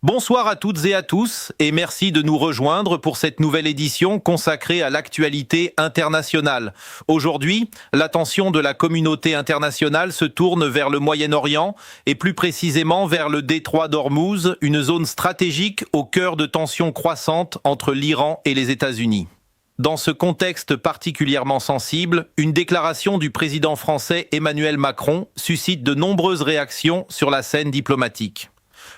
Bonsoir à toutes et à tous et merci de nous rejoindre pour cette nouvelle édition consacrée à l'actualité internationale. Aujourd'hui, l'attention de la communauté internationale se tourne vers le Moyen-Orient et plus précisément vers le détroit d'Ormuz, une zone stratégique au cœur de tensions croissantes entre l'Iran et les États-Unis. Dans ce contexte particulièrement sensible, une déclaration du président français Emmanuel Macron suscite de nombreuses réactions sur la scène diplomatique.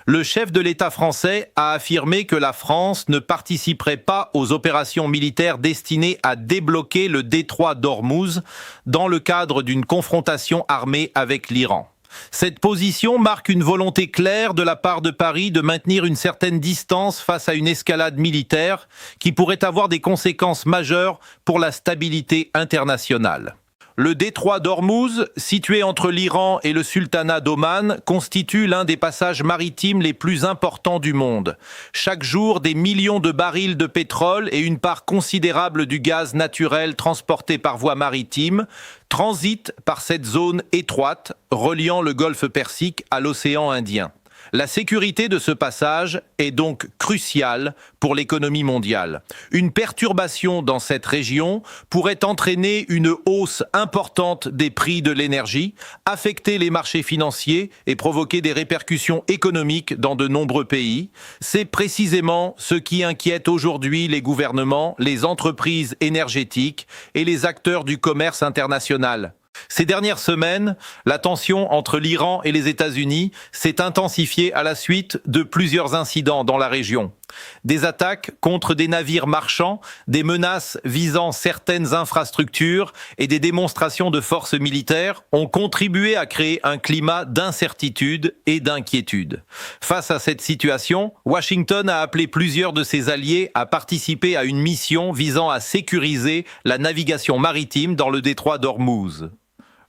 Le chef de l'État français a affirmé que la France ne participerait pas aux opérations militaires destinées à débloquer le détroit d'Ormuz dans le cadre d'une confrontation armée avec l'Iran. Cette position marque une volonté claire de la part de Paris de maintenir une certaine distance face à une escalade militaire qui pourrait avoir des conséquences majeures pour la stabilité internationale. Le détroit d'Ormuz, situé entre l'Iran et le sultanat d'Oman, constitue l'un des passages maritimes les plus importants du monde. Chaque jour, des millions de barils de pétrole et une part considérable du gaz naturel transporté par voie maritime transitent par cette zone étroite reliant le golfe Persique à l'océan Indien. La sécurité de ce passage est donc cruciale pour l'économie mondiale. Une perturbation dans cette région pourrait entraîner une hausse importante des prix de l'énergie, affecter les marchés financiers et provoquer des répercussions économiques dans de nombreux pays. C'est précisément ce qui inquiète aujourd'hui les gouvernements, les entreprises énergétiques et les acteurs du commerce international. Ces dernières semaines, la tension entre l'Iran et les États-Unis s'est intensifiée à la suite de plusieurs incidents dans la région. Des attaques contre des navires marchands, des menaces visant certaines infrastructures et des démonstrations de force militaire ont contribué à créer un climat d'incertitude et d'inquiétude. Face à cette situation, Washington a appelé plusieurs de ses alliés à participer à une mission visant à sécuriser la navigation maritime dans le détroit d'Ormuz.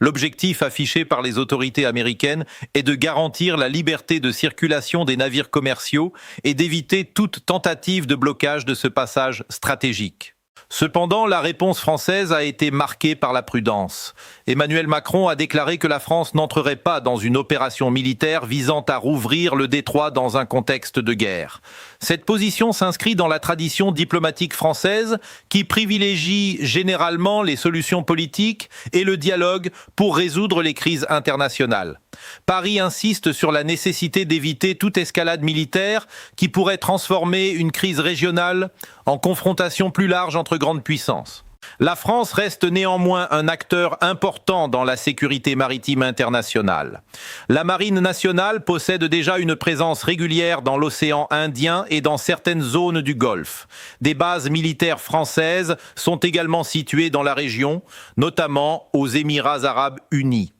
L'objectif affiché par les autorités américaines est de garantir la liberté de circulation des navires commerciaux et d'éviter toute tentative de blocage de ce passage stratégique. Cependant, la réponse française a été marquée par la prudence. Emmanuel Macron a déclaré que la France n'entrerait pas dans une opération militaire visant à rouvrir le détroit dans un contexte de guerre. Cette position s'inscrit dans la tradition diplomatique française qui privilégie généralement les solutions politiques et le dialogue pour résoudre les crises internationales. Paris insiste sur la nécessité d'éviter toute escalade militaire qui pourrait transformer une crise régionale en confrontation plus large entre grandes puissances. La France reste néanmoins un acteur important dans la sécurité maritime internationale. La Marine nationale possède déjà une présence régulière dans l'océan Indien et dans certaines zones du Golfe. Des bases militaires françaises sont également situées dans la région, notamment aux Émirats arabes unis.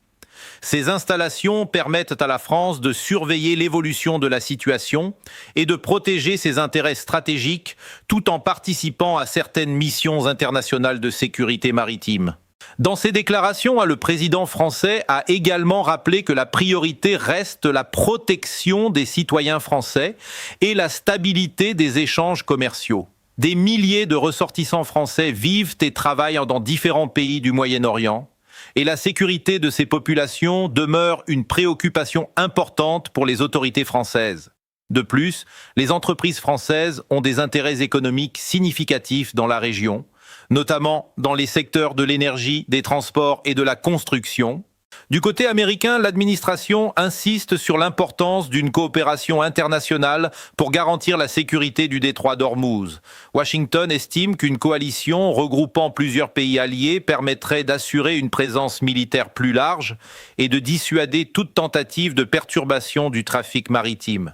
Ces installations permettent à la France de surveiller l'évolution de la situation et de protéger ses intérêts stratégiques tout en participant à certaines missions internationales de sécurité maritime. Dans ses déclarations, le président français a également rappelé que la priorité reste la protection des citoyens français et la stabilité des échanges commerciaux. Des milliers de ressortissants français vivent et travaillent dans différents pays du Moyen-Orient. Et la sécurité de ces populations demeure une préoccupation importante pour les autorités françaises. De plus, les entreprises françaises ont des intérêts économiques significatifs dans la région, notamment dans les secteurs de l'énergie, des transports et de la construction. Du côté américain, l'administration insiste sur l'importance d'une coopération internationale pour garantir la sécurité du détroit d'Ormuz. Washington estime qu'une coalition regroupant plusieurs pays alliés permettrait d'assurer une présence militaire plus large et de dissuader toute tentative de perturbation du trafic maritime.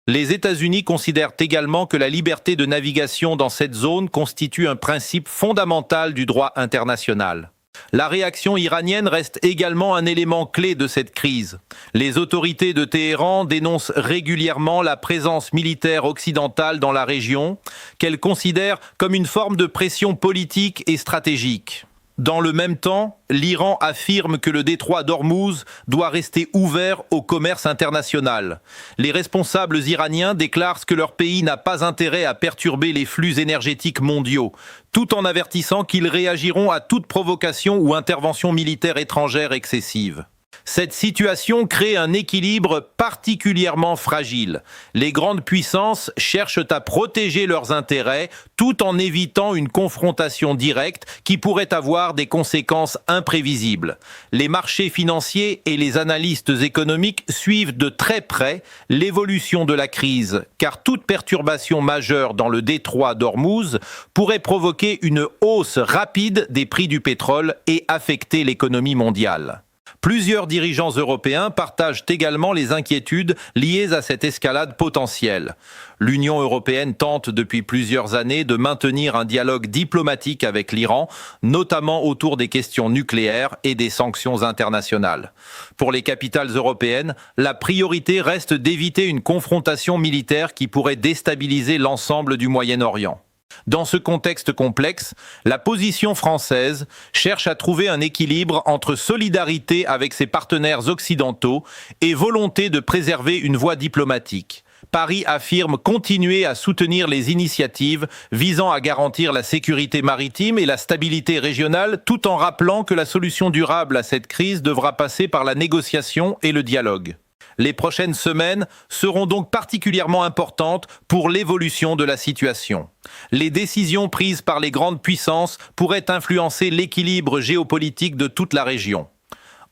Les États-Unis considèrent également que la liberté de navigation dans cette zone constitue un principe fondamental du droit international. La réaction iranienne reste également un élément clé de cette crise. Les autorités de Téhéran dénoncent régulièrement la présence militaire occidentale dans la région, qu'elles considèrent comme une forme de pression politique et stratégique. Dans le même temps, l'Iran affirme que le détroit d'Ormuz doit rester ouvert au commerce international. Les responsables iraniens déclarent que leur pays n'a pas intérêt à perturber les flux énergétiques mondiaux, tout en avertissant qu'ils réagiront à toute provocation ou intervention militaire étrangère excessive. Cette situation crée un équilibre particulièrement fragile. Les grandes puissances cherchent à protéger leurs intérêts tout en évitant une confrontation directe qui pourrait avoir des conséquences imprévisibles. Les marchés financiers et les analystes économiques suivent de très près l'évolution de la crise, car toute perturbation majeure dans le détroit d'Ormuz pourrait provoquer une hausse rapide des prix du pétrole et affecter l'économie mondiale. Plusieurs dirigeants européens partagent également les inquiétudes liées à cette escalade potentielle. L'Union européenne tente depuis plusieurs années de maintenir un dialogue diplomatique avec l'Iran, notamment autour des questions nucléaires et des sanctions internationales. Pour les capitales européennes, la priorité reste d'éviter une confrontation militaire qui pourrait déstabiliser l'ensemble du Moyen-Orient. Dans ce contexte complexe, la position française cherche à trouver un équilibre entre solidarité avec ses partenaires occidentaux et volonté de préserver une voie diplomatique. Paris affirme continuer à soutenir les initiatives visant à garantir la sécurité maritime et la stabilité régionale, tout en rappelant que la solution durable à cette crise devra passer par la négociation et le dialogue. Les prochaines semaines seront donc particulièrement importantes pour l'évolution de la situation. Les décisions prises par les grandes puissances pourraient influencer l'équilibre géopolitique de toute la région.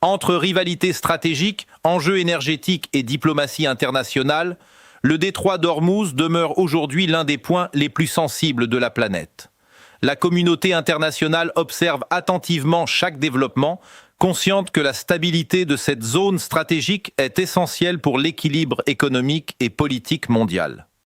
Entre rivalité stratégique, enjeux énergétiques et diplomatie internationale, le détroit d'Ormuz demeure aujourd'hui l'un des points les plus sensibles de la planète. La communauté internationale observe attentivement chaque développement, consciente que la stabilité de cette zone stratégique est essentielle pour l'équilibre économique et politique mondial.